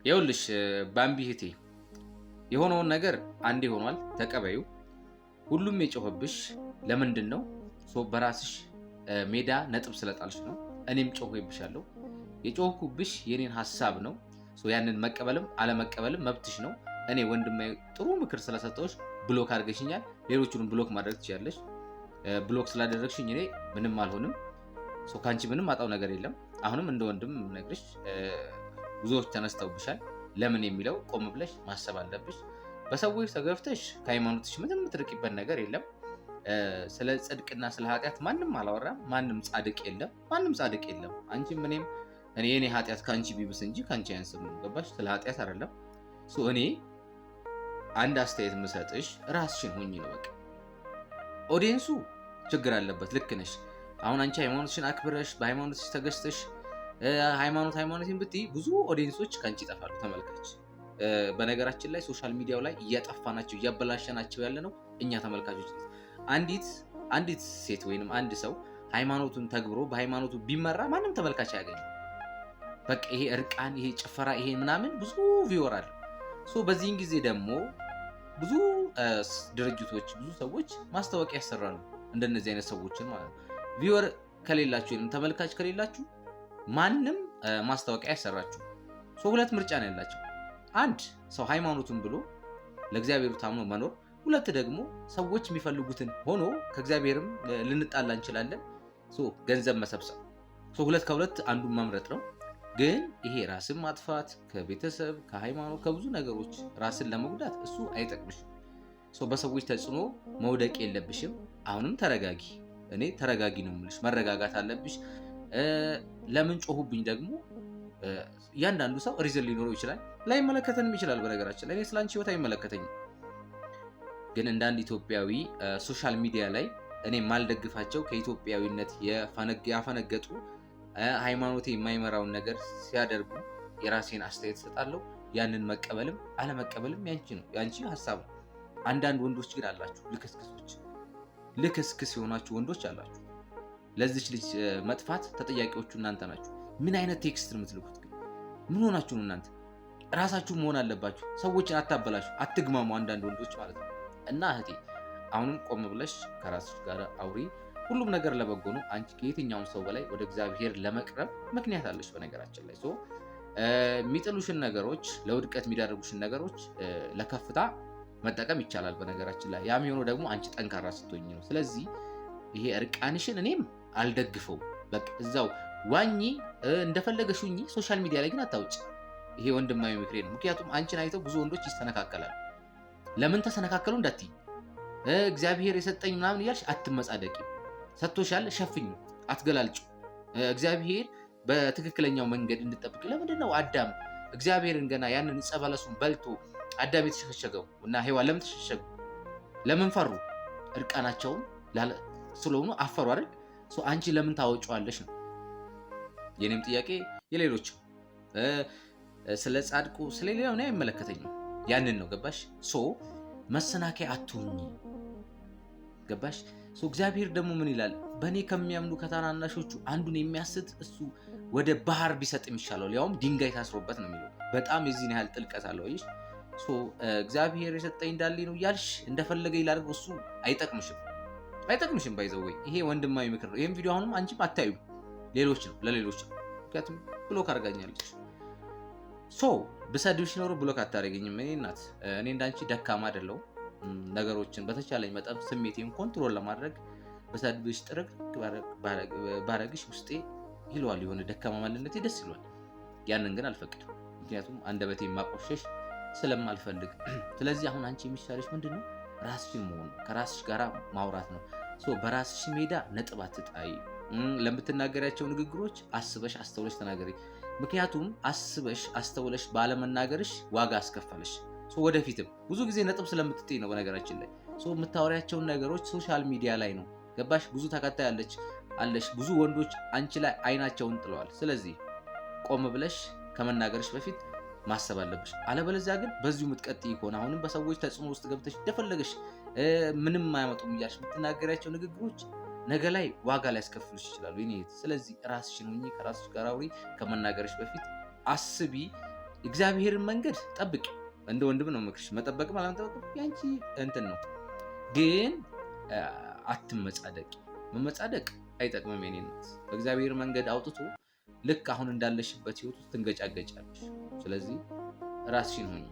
ይኸውልሽ ባምቢ እህቴ የሆነውን ነገር አንዴ ሆኗል፣ ተቀበዩ። ሁሉም የጮኸብሽ ለምንድን ነው? በራስሽ ሜዳ ነጥብ ስለጣልሽ ነው። እኔም ጮኸብሻለሁ። የጮህኩብሽ የኔን ሀሳብ ነው። ያንን መቀበልም አለመቀበልም መብትሽ ነው። እኔ ወንድማዊ ጥሩ ምክር ስለሰጠሁሽ ብሎክ አድርገሽኛል። ሌሎቹንም ብሎክ ማድረግ ትችያለሽ። ብሎክ ስላደረግሽኝ እኔ ምንም አልሆንም። ከአንቺ ምንም አጣው ነገር የለም። አሁንም እንደ ወንድም ነግርሽ ብዙዎች ተነስተውብሻል። ለምን የሚለው ቆም ብለሽ ማሰብ አለብሽ። በሰዎች ተገፍተሽ ከሃይማኖትሽ ምንም የምትርቂበት ነገር የለም። ስለ ጽድቅና ስለ ኃጢአት ማንም አላወራም። ማንም ጻድቅ የለም። ማንም ጻድቅ የለም። አንቺም እኔም የኔ ኃጢአት ከአንቺ ቢብስ እንጂ ከአንቺ አያንስም። ገባሽ? ስለ ኃጢአት አይደለም። እኔ አንድ አስተያየት የምሰጥሽ ራስሽን ሆኚ ነው። በቃ ኦዲየንሱ ችግር አለበት። ልክ ነሽ። አሁን አንቺ ሃይማኖትሽን አክብረሽ በሃይማኖትሽ ተገዝተሽ ሃይማኖትን ብትይ ብዙ ኦዲየንሶች ከአንቺ ይጠፋሉ። ተመልካች በነገራችን ላይ ሶሻል ሚዲያው ላይ እያጠፋናቸው እያበላሸናቸው ያለ ነው እኛ ተመልካቾች። አንዲት ሴት ወይንም አንድ ሰው ሃይማኖቱን ተግብሮ በሃይማኖቱ ቢመራ ማንም ተመልካች አያገኝም። በቃ ይሄ እርቃን፣ ይሄ ጭፈራ፣ ይሄ ምናምን ብዙ ቪወር አለ። በዚህን ጊዜ ደግሞ ብዙ ድርጅቶች ብዙ ሰዎች ማስታወቂያ ያሰራሉ እንደነዚህ አይነት ሰዎችን ማለት ነው። ቪወር ከሌላችሁ ወይም ተመልካች ከሌላችሁ ማንም ማስታወቂያ ያሰራችሁ። ሁለት ምርጫ ነው ያላቸው። አንድ ሰው ሃይማኖቱን ብሎ ለእግዚአብሔሩ ታምኖ መኖር፣ ሁለት ደግሞ ሰዎች የሚፈልጉትን ሆኖ ከእግዚአብሔርም ልንጣላ እንችላለን ገንዘብ መሰብሰብ። ሁለት ከሁለት አንዱን መምረጥ ነው። ግን ይሄ ራስን ማጥፋት ከቤተሰብ ከሃይማኖት ከብዙ ነገሮች ራስን ለመጉዳት እሱ አይጠቅምሽም። በሰዎች ተጽዕኖ መውደቅ የለብሽም። አሁንም ተረጋጊ። እኔ ተረጋጊ ነው የምልሽ። መረጋጋት አለብሽ። ለምን ጮሁብኝ ደግሞ እያንዳንዱ ሰው ሪዝን ሊኖረው ይችላል፣ ላይመለከተንም ይችላል። በነገራችን ላይ እኔ ስለ አንቺ ህይወት አይመለከተኝም። ግን እንደ አንድ ኢትዮጵያዊ ሶሻል ሚዲያ ላይ እኔ ማልደግፋቸው ከኢትዮጵያዊነት ያፈነገጡ ሃይማኖቴ የማይመራውን ነገር ሲያደርጉ የራሴን አስተያየት እሰጣለሁ። ያንን መቀበልም አለመቀበልም ያንቺ ሀሳብ ነው። አንዳንድ ወንዶች ግን አላችሁ ልክስክስ የሆናችሁ ወንዶች አላችሁ። ለዚች ልጅ መጥፋት ተጠያቂዎቹ እናንተ ናችሁ። ምን አይነት ቴክስት ነው የምትልኩት? ግን ምን ሆናችሁ ነው እናንተ? ራሳችሁ መሆን አለባችሁ። ሰዎችን አታበላሹ፣ አትግማሙ። አንዳንድ ወንዶች ማለት ነው። እና እህቴ አሁንም ቆም ብለሽ ከራስሽ ጋር አውሪ። ሁሉም ነገር ለበጎ ነው። አንቺ ከየትኛውም ሰው በላይ ወደ እግዚአብሔር ለመቅረብ ምክንያት አለሽ። በነገራችን ላይ የሚጥሉሽን ነገሮች፣ ለውድቀት የሚዳርጉሽን ነገሮች ለከፍታ መጠቀም ይቻላል። በነገራችን ላይ ያም የሆነው ደግሞ አንቺ ጠንካራ ስትሆኝ ነው። ስለዚህ ይሄ እርቃንሽን እኔም አልደግፈው። በቃ እዛው ዋኚ፣ እንደፈለገሽ ሁኚ። ሶሻል ሚዲያ ላይ ግን አታውጭ። ይሄ ወንድማዊ ምክሬ ነው። ምክንያቱም አንቺን አይተው ብዙ ወንዶች ይስተነካከላሉ። ለምን ተሰነካከሉ እንዳትይ፣ እግዚአብሔር የሰጠኝ ምናምን እያልሽ አትመጻደቂ። ሰጥቶሻል፣ ሸፍኝ፣ አትገላልጩ። እግዚአብሔር በትክክለኛው መንገድ እንድጠብቅ። ለምንድን ነው አዳም እግዚአብሔርን ገና ያንን ዕፀ በለሱን በልቶ አዳም የተሸሸገው እና ሔዋን ለምን ተሸሸጉ? ለምን ፈሩ? እርቃናቸውን ስለሆኑ አፈሩ አይደል? አንቺ ለምን ታወጪዋለሽ ነው የኔም ጥያቄ። የሌሎች ስለ ጻድቁ ስለሌላው ነው አይመለከተኝም። ያንን ነው ገባሽ? መሰናከያ አትሁኚ። ገባሽ? እግዚአብሔር ደግሞ ምን ይላል? በእኔ ከሚያምኑ ከታናናሾቹ አንዱን የሚያስት እሱ ወደ ባህር ቢሰጥም ይሻላል፣ ያውም ድንጋይ ታስሮበት ነው የሚለው። በጣም የዚህን ያህል ጥልቀት አለው። ይሽ እግዚአብሔር የሰጠኝ እንዳለ ነው እያልሽ እንደፈለገ ይላርገው፣ እሱ አይጠቅምሽም። ባይዘወይ ይሄ ወንድማዊ ምክር ነው። ይሄን ቪዲዮ አሁንም አንቺም አታዩ፣ ለሌሎች ነው። ምክንያቱም ብሎክ አድርጋኛለች። ብሰድብሽ ኖሮ ብሎክ አታደርገኝም። እኔ እናት እኔ እንዳንቺ ደካማ አይደለሁም። ነገሮችን በተቻለኝ መጠን ስሜቴን ኮንትሮል ለማድረግ በሰድብሽ ጥርቅ ባረግሽ ውስጤ ይለዋል፣ የሆነ ደካማ ማንነቴ ደስ ይለዋል። ያንን ግን አልፈቅድም፣ ምክንያቱም አንደበቴ ማቆሸሽ ስለማልፈልግ። ስለዚህ አሁን አንቺ የሚሻለሽ ምንድን ነው? ራስሽን መሆን፣ ከራስሽ ጋር ማውራት ነው። በራስሽ ሜዳ ነጥብ አትጣይ። ለምትናገሪያቸው ንግግሮች አስበሽ አስተውለሽ ተናገሪ። ምክንያቱም አስበሽ አስተውለሽ ባለመናገርሽ ዋጋ አስከፈለሽ። ወደፊትም ብዙ ጊዜ ነጥብ ስለምትጥይ ነው። በነገራችን ላይ የምታወሪያቸውን ነገሮች ሶሻል ሚዲያ ላይ ነው። ገባሽ? ብዙ ተከታይ አለሽ። ብዙ ወንዶች አንቺ ላይ አይናቸውን ጥለዋል። ስለዚህ ቆም ብለሽ ከመናገርሽ በፊት ማሰብ አለብሽ። አለበለዚያ ግን በዚሁ የምትቀጥይ ከሆነ አሁንም በሰዎች ተጽዕኖ ውስጥ ገብተሽ እንደፈለገሽ ምንም አያመጡም እያልሽ የምትናገሪያቸው ንግግሮች ነገ ላይ ዋጋ ሊያስከፍልሽ ይችላሉ። ስለዚህ ራስሽን ሁኚ፣ ከራስሽ ጋር አውሪ። ከመናገርሽ በፊት አስቢ። እግዚአብሔርን መንገድ ጠብቂ። እንደ ወንድም ነው ምክርሽ። መጠበቅ ማለት ያንቺ እንትን ነው። ግን አትመጻደቂ። መመጻደቅ አይጠቅምም። የኔ እናት በእግዚአብሔር መንገድ አውጥቶ ልክ አሁን እንዳለሽበት ህይወት ውስጥ ትንገጫገጫለሽ። ስለዚህ ራስሽን ሆኚ